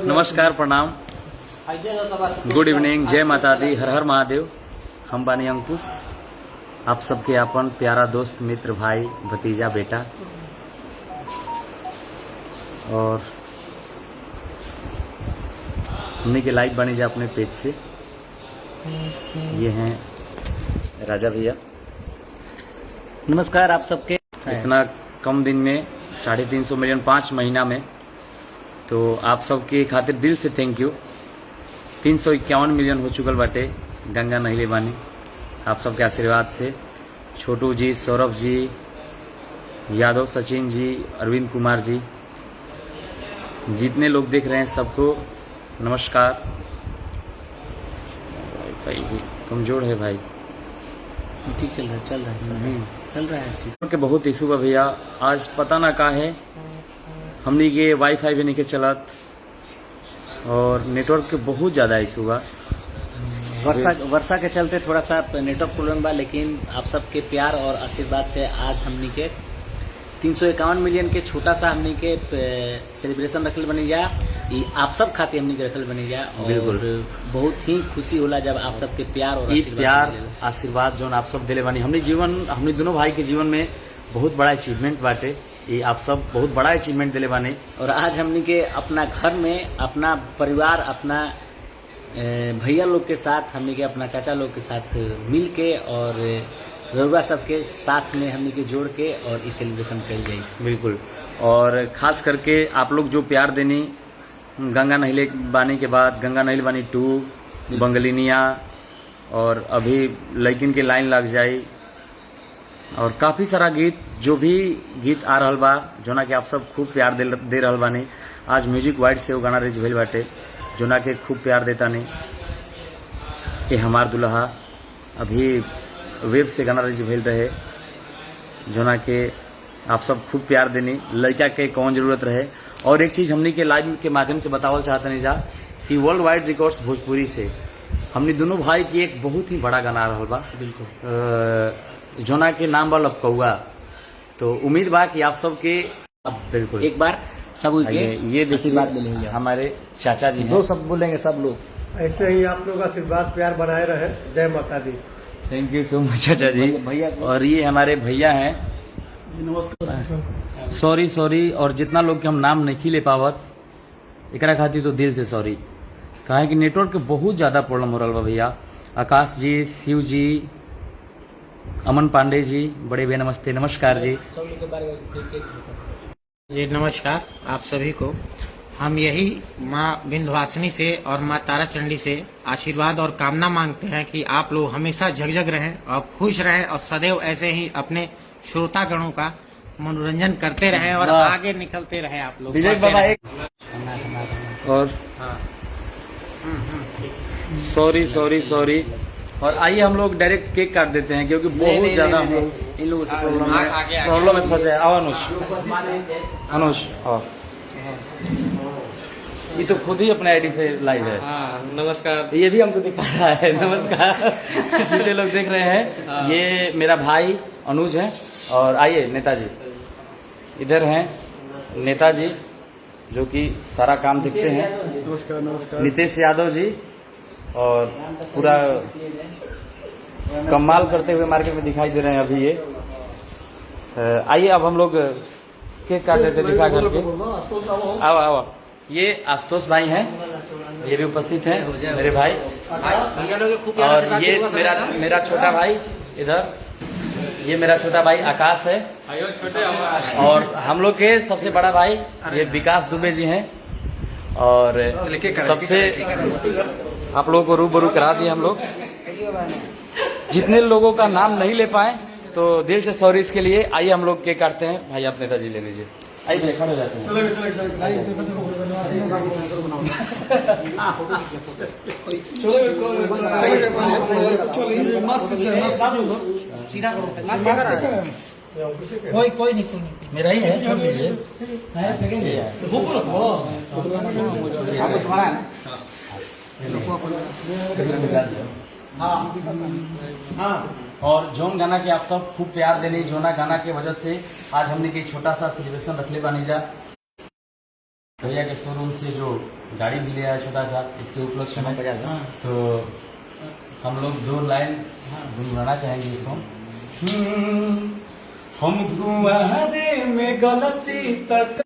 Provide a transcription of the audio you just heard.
नमस्कार, प्रणाम, good evening, जय माता दी, हर हर महादेव। हम बानी अंकुश, आप सबके अपन प्यारा दोस्त, मित्र, भाई, भतीजा, बेटा। और हमने के लाइक बनी जा अपने पेज से। ये हैं राजा भैया। नमस्कार आप सबके। इतना कम दिन में 350 मिलियन 5 महीना में, तो आप सबके खातिर दिल से थैंक यू। 351 मिलियन हो चुकल बाटे गंगा नहिले बानी आप सबके आशीर्वाद से। छोटू जी, सौरभ जी, यादव सचिन जी, अरविंद कुमार जी, जितने लोग देख रहे हैं सबको नमस्कार। भाई कमजोर है भाई, ठीक चल रहा है के बहुत इशू बा भैया। आज पता ना का है, हमनी के वाईफाई भी नहीं के चलत और नेटवर्क के बहुत ज्यादा इशू बा। वर्षा के चलते थोड़ा सा नेटवर्क प्रॉब्लम बा, लेकिन आप सबके प्यार और आशीर्वाद से आज हमनी के 351 मिलियन के छोटा सा हमनी के सेलिब्रेशन रखल बनी जा। आप सब खाते हमनी के रखल बनी जा और बहुत ही खुशी होला जब आप सबके प्यार और आशीर्वाद जो आप सब दिले बानी। हमनी दोनों भाई के जीवन में बहुत बड़ा अचीवमेंट बाटे। ये आप सब बहुत बड़ा अचीवमेंट दिले बानी। और आज हमनी के अपना घर में अपना परिवार, अपना भैया लोग के साथ, हमनी के अपना चाचा लोग के साथ मिल के और रउआ सबके साथ में हमनी के जोड़ के और ये सेलिब्रेशन करी जाए। बिल्कुल। और खास करके आप लोग जो प्यार देनी गंगा नहिले बानी के बाद, गंगा नहिले बानी 2, बंगलिनिया, और अभी लैकिन के लाइन लग जाई, और काफी सारा गीत, जो भी गीत आ रहल बा, जोना के आप सब खूब प्यार दे रहल बानी। आज म्यूजिक वाइड से वो गाना रिलीज भइल बाटे, जोना के खूब प्यार देता नहीं। ये हमार दुल्हा अभी वेब से गाना रिलीज भइल रहे, जोना के आप सब खूब प्यार देनी। लड़का के कौन जरूरत रहे। और एक चीज हमनी के लाइव के माध्यम से बतावल चाहते नहीं जा कि वर्ल्ड वाइड रिकॉर्ड्स भोजपुरी से हमनी दोनों भाई की एक बहुत ही बड़ा गाना आ रहल बा। बिल्कुल। जोना के नाम बा लपकौआ। तो उम्मीद बा कि आप सबके बिल्कुल एक बार सब ये आशीर्वाद ले लेंगे। हमारे चाचा जी दो सब बोलेंगे, सब लोग ऐसे ही आप लोग आशीर्वाद प्यार बनाए रहे। जय माता दी। थैंक यू सो मच चाचा जी। भैया और ये हमारे भैया हैं। सॉरी और जितना लोग के हम नाम नहीं ले पावत एकरा खातिर तो दिल से सॉरी। काहे कि नेटवर्क के बहुत ज्यादा प्रॉब्लम हो रहा बा भैया। आकाश जी, शिव जी, अमन पांडे जी, बड़े भैया नमस्ते, नमस्कार जी। जी नमस्कार आप सभी को। हम यही माँ विंध्यवासिनी से और माँ तारा चंडी से आशीर्वाद और कामना मांगते हैं कि आप लोग हमेशा झगझग रहें और खुश रहें और सदैव ऐसे ही अपने श्रोतागणों का मनोरंजन करते रहें और आगे निकलते रहें आप लोग। विजय बाबा एक और सॉरी। और आइए हम लोग डायरेक्ट केक काट देते हैं, क्योंकि बहुत ज्यादा इन लोगों से प्रॉब्लम में फंसे। आओ अनुष हाँ, ये तो खुद ही अपने आईडी से लाइव है। नमस्कार। ये भी हमको दिखा रहा है। नमस्कार। जितने लोग देख रहे हैं, ये मेरा भाई अनुज है। और आइए नेताजी, इधर हैं नेताजी जो कि सारा काम देखते हैं। नमस्कार। नितेश यादव जी, और पूरा कमाल करते हुए मार्केट में दिखाई दे रहे हैं अभी ये। आइए अब हम लोग केक काट देते दिखा करके। आओ। ये आशुतोष भाई हैं, ये भी उपस्थित हैं मेरे भाई। और ये मेरा छोटा भाई इधर, ये मेरा छोटा भाई आकाश है। और हम लोग के सबसे बड़ा भाई ये विकास दुबे जी हैं। और सबसे आप लोगों को रूबरू करा दिए हम लोग। जितने लोगों का नाम नहीं ले पाए तो दिल से सॉरी इसके लिए। आइए हम लोग केक काटते हैं। भाई आप नेताजी ले लीजिए। आइए खड़े हो जाते हैं। कोई नहीं मेरा ही है, छोड़ दीजिए। हाँ और जौन गाना के आप सब खूब प्यार देनी, जोना गाना के वजह से आज हमने के छोटा सा सेलिब्रेशन रखले बानी जा। भैया के शोरूम से जो गाड़ी भी लिया है छोटा सा, इसके उपलक्ष्य में तो हम लोग 2 लाइन गुनगुनाना चाहेंगे इस सॉन्ग। हम तुम्हारे में गलती तक